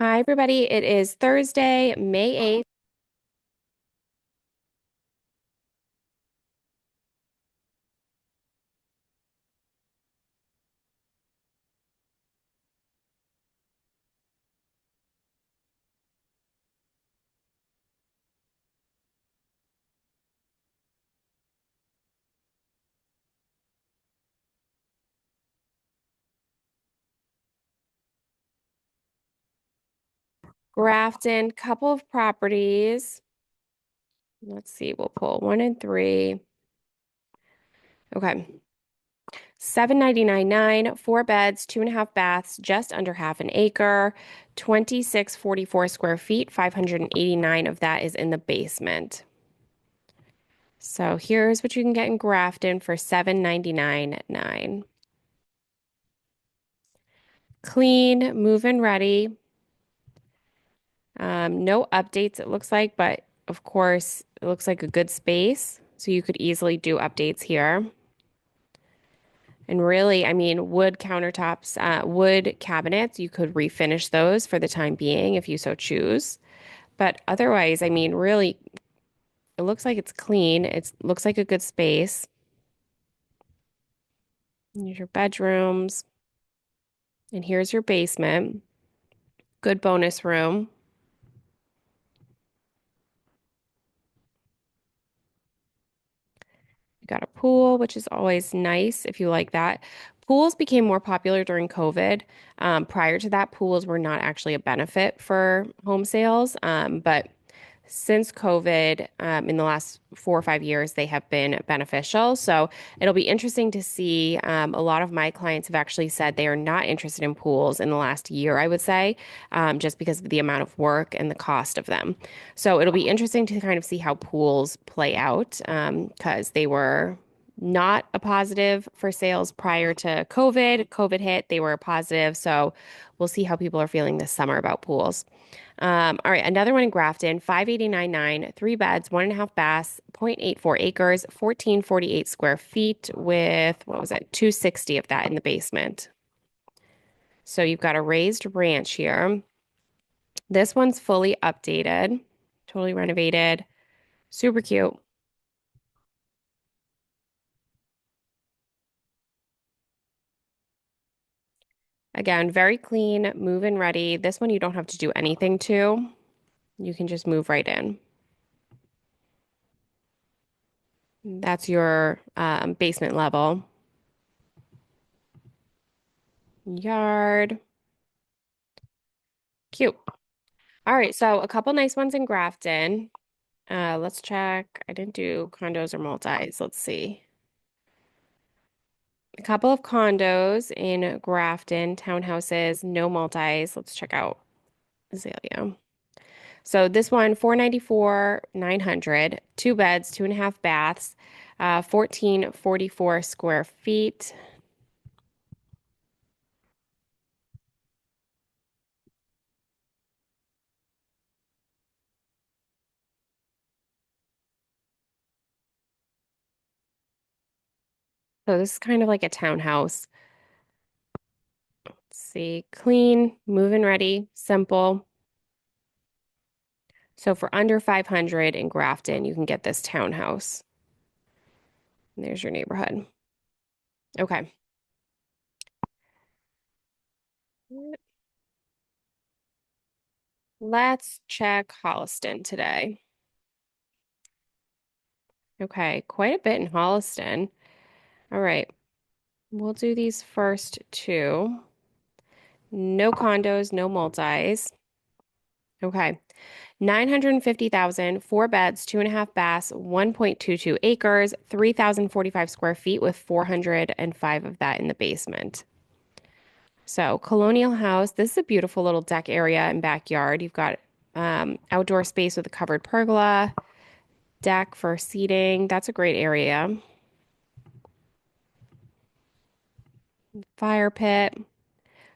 Hi, everybody. It is Thursday, May 8th. Grafton, couple of properties. Let's see, we'll pull one and three. Okay. 799.9, 4 beds, 2.5 baths, just under half an acre, 2644 square feet, 589 of that is in the basement. So here's what you can get in Grafton for 799.9. Clean, move-in ready. No updates, it looks like, but of course, it looks like a good space. So you could easily do updates here. And really, I mean, wood countertops, wood cabinets, you could refinish those for the time being if you so choose. But otherwise, I mean, really, it looks like it's clean. It looks like a good space. Here's your bedrooms, and here's your basement. Good bonus room. You got a pool, which is always nice if you like that. Pools became more popular during COVID. Prior to that, pools were not actually a benefit for home sales. But since COVID, in the last 4 or 5 years, they have been beneficial. So it'll be interesting to see. A lot of my clients have actually said they are not interested in pools in the last year, I would say, just because of the amount of work and the cost of them. So it'll be interesting to kind of see how pools play out because they were not a positive for sales prior to COVID. COVID hit, they were a positive. So we'll see how people are feeling this summer about pools. All right, another one in Grafton, 589.9, 3 beds, 1.5 baths, 0.84 acres, 1448 square feet with, what was it, 260 of that in the basement. So you've got a raised ranch here. This one's fully updated, totally renovated, super cute. Again, very clean, move-in ready. This one you don't have to do anything to. You can just move right in. That's your basement level. Yard. Cute. All right, so a couple nice ones in Grafton. Let's check. I didn't do condos or multis. Let's see. A couple of condos in Grafton, townhouses, no multis. Let's check out Azalea. So this one, 494, 900, 2 beds, 2.5 baths, 1444 square feet. So this is kind of like a townhouse. Let's see, clean, move-in ready, simple. So for under 500 in Grafton, you can get this townhouse. And there's your neighborhood. Okay. Let's check Holliston today. Okay, quite a bit in Holliston. All right, we'll do these first two. No condos, no multis. Okay, 950,000, 4 beds, 2.5 baths, 1.22 acres, 3,045 square feet with 405 of that in the basement. So, Colonial House, this is a beautiful little deck area and backyard. You've got outdoor space with a covered pergola, deck for seating. That's a great area. Fire pit.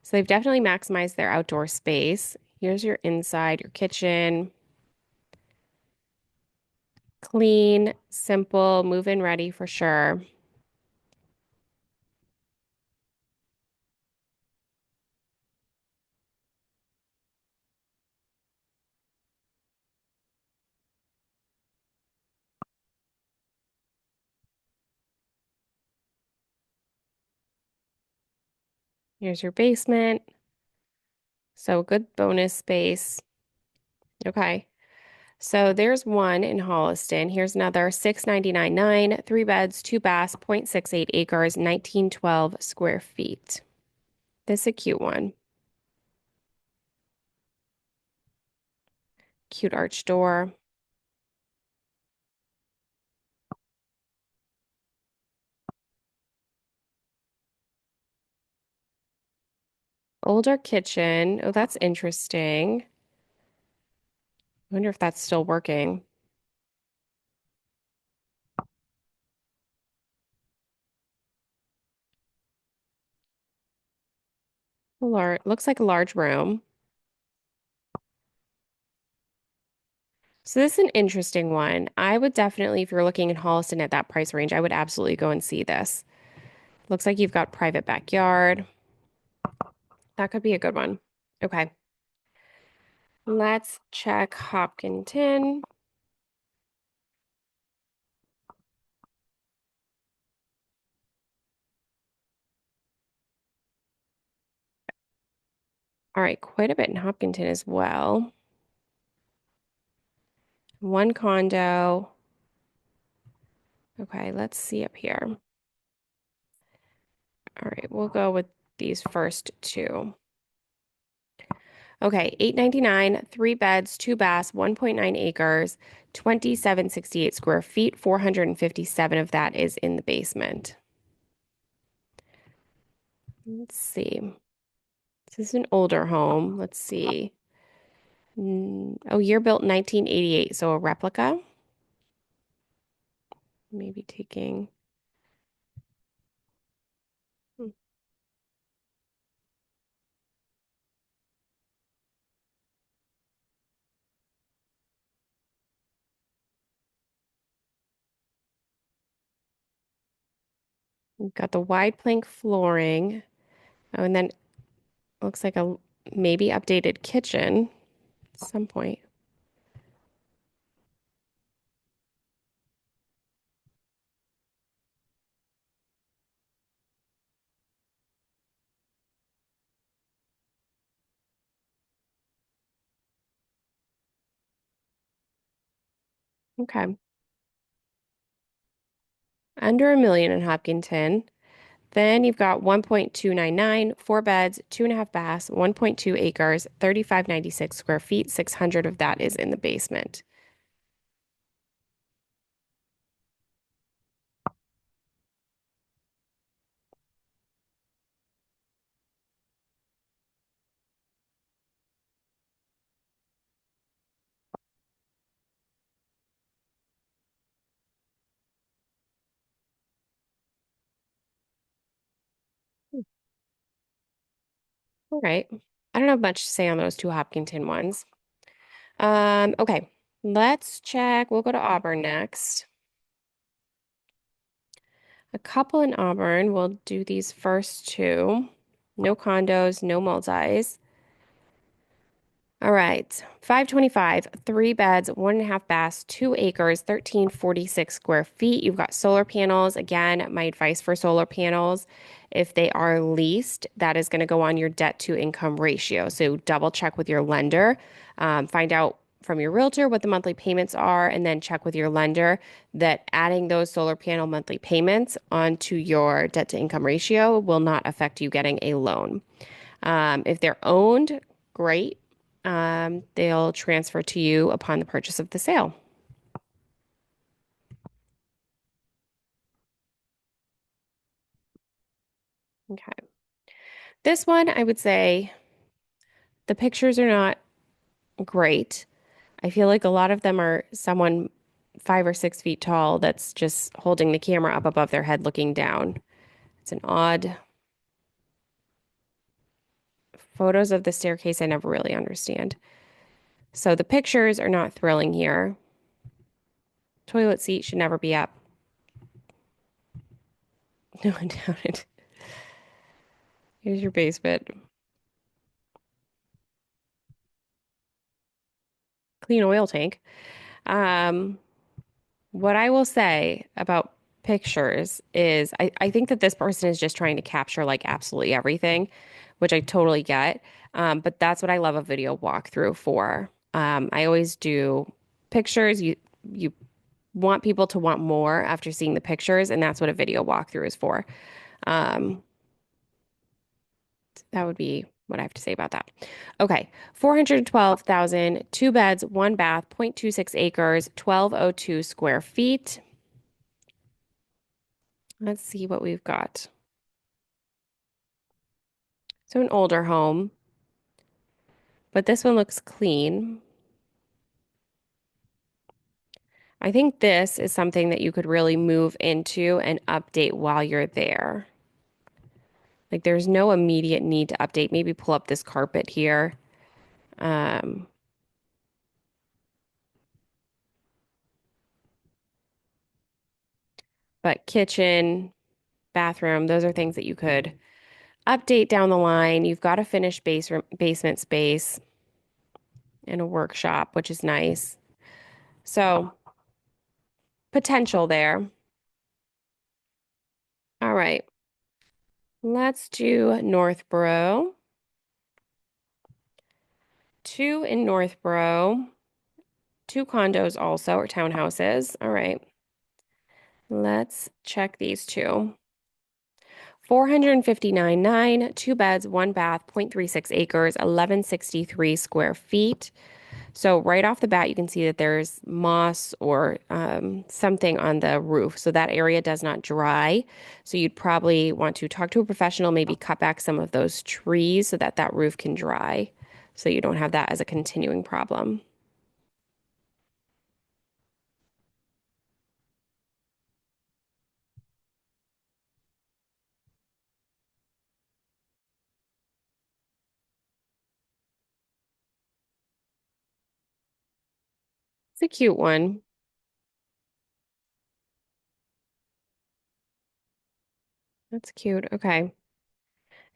So they've definitely maximized their outdoor space. Here's your inside, your kitchen. Clean, simple, move-in ready for sure. Here's your basement. So good bonus space. Okay. So there's one in Holliston. Here's another 699.9, 3 beds, 2 baths, 0.68 acres, 1912 square feet. This is a cute one. Cute arch door. Older kitchen. Oh, that's interesting. I wonder if that's still working. Looks like a large room. So this is an interesting one. I would definitely, if you're looking in Holliston at that price range, I would absolutely go and see this. Looks like you've got private backyard. That could be a good one. Okay. Let's check Hopkinton. All right, quite a bit in Hopkinton as well. One condo. Okay, let's see up here. All right, we'll go with these first two. Okay, 899, 3 beds, 2 baths, 1.9 acres, 2768 square feet, 457 of that is in the basement. Let's see. This is an older home. Let's see. Oh, year built 1988, so a replica. Maybe taking. hmm, We've got the wide plank flooring. Oh, and then looks like a maybe updated kitchen at some point. Okay. Under a million in Hopkinton. Then you've got 1.299, 4 beds, 2.5 baths, 1.2 acres, 3596 square feet. 600 of that is in the basement. All right. I don't have much to say on those two Hopkinton ones. Okay. Let's check. We'll go to Auburn next. A couple in Auburn. We'll do these first two. No condos, no multis. All right. 525, 3 beds, 1.5 baths, 2 acres, 1346 square feet. You've got solar panels. Again, my advice for solar panels, if they are leased, that is going to go on your debt to income ratio. So double check with your lender, find out from your realtor what the monthly payments are, and then check with your lender that adding those solar panel monthly payments onto your debt to income ratio will not affect you getting a loan. If they're owned, great. They'll transfer to you upon the purchase of the sale. Okay. This one, I would say the pictures are not great. I feel like a lot of them are someone 5 or 6 feet tall that's just holding the camera up above their head looking down. It's an odd photos of the staircase I never really understand. So the pictures are not thrilling here. Toilet seat should never be up. No, I doubt it. Here's your basement. Clean oil tank. Um, what I will say about pictures is I think that this person is just trying to capture like absolutely everything, which I totally get. But that's what I love a video walkthrough for. I always do pictures. You want people to want more after seeing the pictures, and that's what a video walkthrough is for. Um, that would be what I have to say about that. Okay, 412,000, two beds, one bath, 0.26 acres, 1202 square feet. Let's see what we've got. So an older home, but this one looks clean. I think this is something that you could really move into and update while you're there. Like there's no immediate need to update. Maybe pull up this carpet here. Um, but kitchen, bathroom, those are things that you could update down the line. You've got a finished basement space and a workshop, which is nice. So potential there. All right, let's do Northborough. Two in Northborough, two condos also, or townhouses. All right, let's check these two. 459.9, two beds, one bath, 0.36 acres, 1163 square feet. So right off the bat, you can see that there's moss or something on the roof. So that area does not dry. So you'd probably want to talk to a professional, maybe cut back some of those trees so that that roof can dry. So you don't have that as a continuing problem. It's a cute one. That's cute. Okay.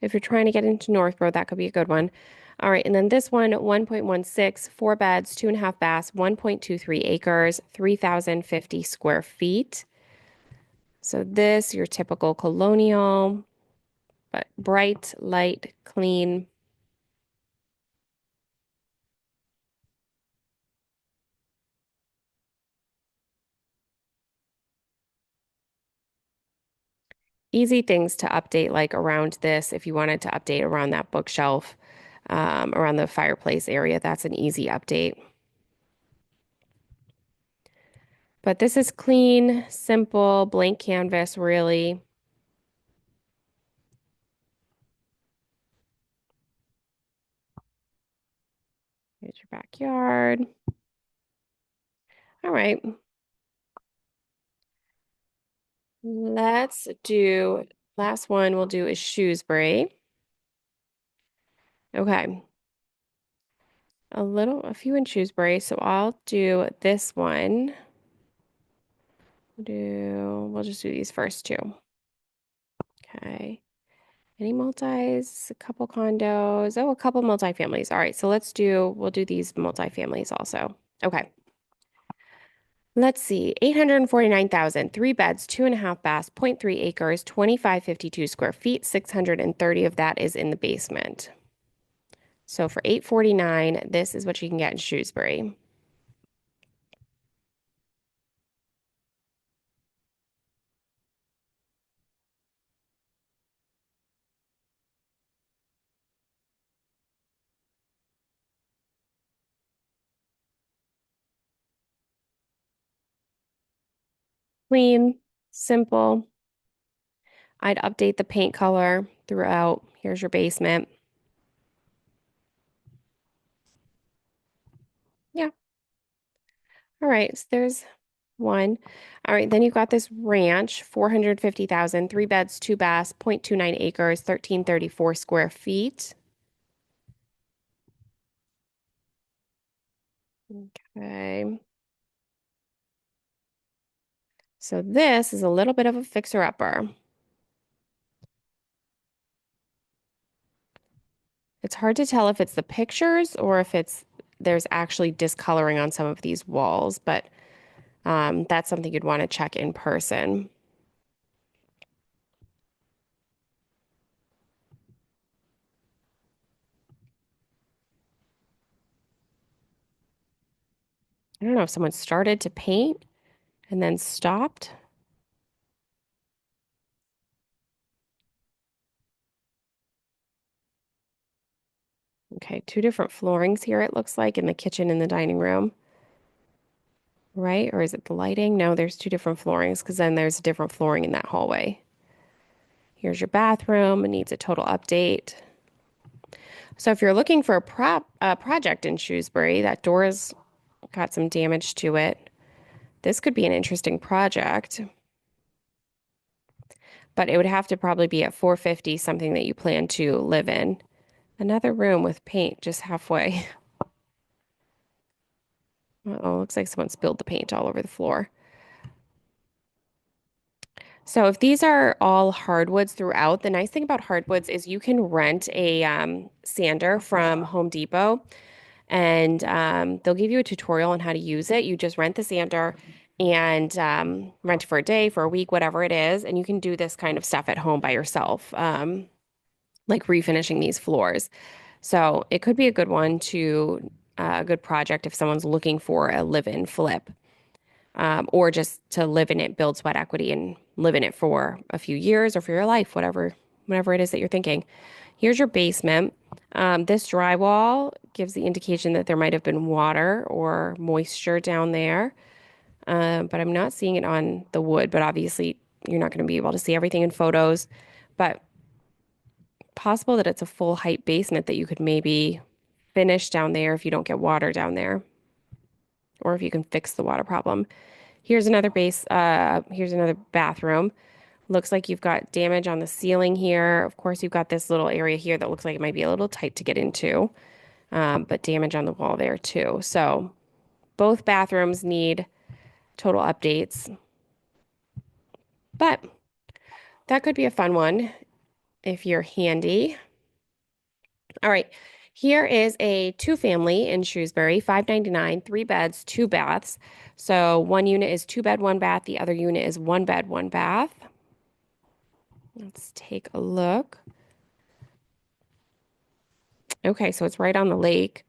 If you're trying to get into Northborough, that could be a good one. All right. And then this one, 1.16, four beds, two and a half baths, 1.23 acres, 3,050 square feet. So this, your typical colonial, but bright, light, clean. Easy things to update, like around this, if you wanted to update around that bookshelf, around the fireplace area, that's an easy update. But this is clean, simple, blank canvas, really. Here's your backyard. All right. Let's do, last one we'll do is Shrewsbury. Okay. A few in Shrewsbury. So I'll do this one. We'll just do these first two. Okay. Any multis, a couple condos. Oh, a couple multifamilies. All right, so we'll do these multifamilies also. Okay. Let's see, 849,000, three beds, two and a half baths, 0.3 acres, 2,552 square feet, 630 of that is in the basement. So for 849, this is what you can get in Shrewsbury. Clean, simple. I'd update the paint color throughout. Here's your basement. Yeah. All right, so there's one. All right, then you've got this ranch, 450,000, three beds, two baths, 0.29 acres, 1,334 square feet. Okay. So this is a little bit of a fixer-upper. It's hard to tell if it's the pictures or if there's actually discoloring on some of these walls, but that's something you'd want to check in person. I don't know if someone started to paint and then stopped. Okay, two different floorings here, it looks like, in the kitchen and the dining room, right? Or is it the lighting? No, there's two different floorings because then there's a different flooring in that hallway. Here's your bathroom. It needs a total update. So if you're looking for a project in Shrewsbury, that door's got some damage to it. This could be an interesting project, but it would have to probably be at 450, something that you plan to live in. Another room with paint just halfway. Uh-oh, looks like someone spilled the paint all over the floor. So if these are all hardwoods throughout, the nice thing about hardwoods is you can rent a sander from Home Depot, and they'll give you a tutorial on how to use it. You just rent the sander and rent it for a day, for a week, whatever it is, and you can do this kind of stuff at home by yourself, like refinishing these floors. So it could be a good one to a good project if someone's looking for a live-in flip, or just to live in it, build sweat equity, and live in it for a few years or for your life, whatever it is that you're thinking. Here's your basement. This drywall gives the indication that there might have been water or moisture down there, but I'm not seeing it on the wood. But obviously, you're not going to be able to see everything in photos. But possible that it's a full height basement that you could maybe finish down there if you don't get water down there, or if you can fix the water problem. Here's another bathroom. Looks like you've got damage on the ceiling here. Of course, you've got this little area here that looks like it might be a little tight to get into, but damage on the wall there too. So both bathrooms need total updates, but that could be a fun one if you're handy. All right. Here is a two family in Shrewsbury, 599, 3 beds, 2 baths. So one unit is 2 bed, 1 bath. The other unit is 1 bed, 1 bath. Let's take a look. Okay, so it's right on the lake.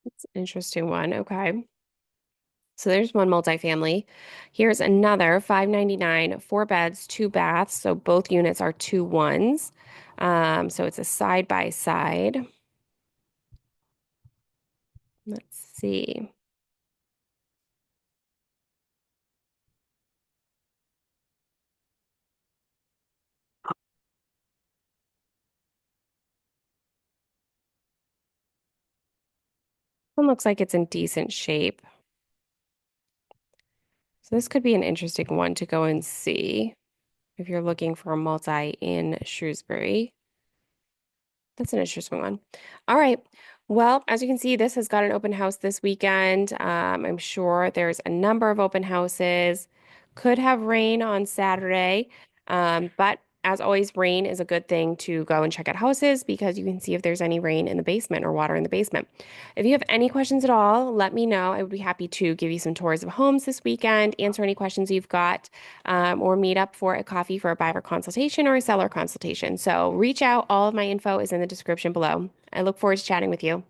It's an interesting one. Okay. So there's one multifamily. Here's another 599, 4 beds, 2 baths. So both units are 2 1s. So it's a side by side. Let's see. One looks like it's in decent shape. So this could be an interesting one to go and see if you're looking for a multi in Shrewsbury. That's an interesting one. All right. Well, as you can see, this has got an open house this weekend. I'm sure there's a number of open houses. Could have rain on Saturday, but as always, rain is a good thing to go and check out houses because you can see if there's any rain in the basement or water in the basement. If you have any questions at all, let me know. I would be happy to give you some tours of homes this weekend, answer any questions you've got, or meet up for a coffee for a buyer consultation or a seller consultation. So reach out. All of my info is in the description below. I look forward to chatting with you.